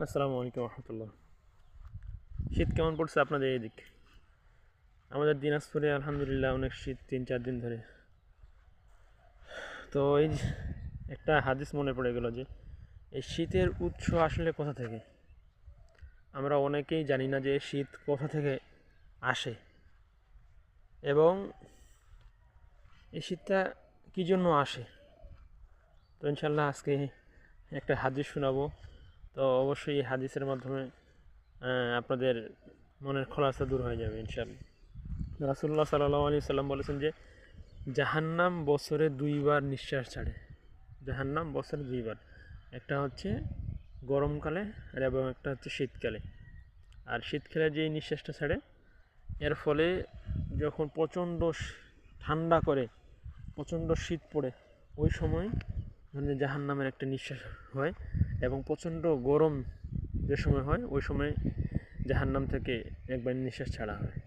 আসসালামু আলাইকুম রহমতুল্লাহ। শীত কেমন পড়ছে আপনাদের এই দিক? আমাদের দিনাজপুরে আলহামদুলিল্লাহ অনেক শীত, 3-4 দিন ধরে। তো এই একটা হাদিস মনে পড়ে গেল যে এই শীতের উৎস আসলে কোথা থেকে। আমরা অনেকেই জানি না যে শীত কোথা থেকে আসে এবং এই শীতটা কী জন্য আসে। তো ইনশাল্লাহ আজকে একটা হাদিস শোনাবো। তো অবশ্যই এই হাদিসের মাধ্যমে আপনাদের মনের খোলাসা দূর হয়ে যাবে ইনশাল্লাহ। রাসূলুল্লাহ সাল্লাল্লাহু আলাইহি সাল্লাম বলেছেন যে জাহান্নাম বছরে 2বার নিঃশ্বাস ছাড়ে। জাহান্নাম বছরে 2বার, একটা হচ্ছে গরমকালে এবং একটা হচ্ছে শীতকালে। আর শীতকালে যে নিঃশ্বাসটা ছাড়ে এর ফলে যখন প্রচণ্ড ঠান্ডা করে, প্রচণ্ড শীত পড়ে, ওই সময় মানে জাহান্নামের একটা নিঃশ্বাস হয় এবং প্রচণ্ড গরম যে সময় হয় ওই সময় জাহান্নাম থেকে একবার নিঃশ্বাস ছাড়া হয়।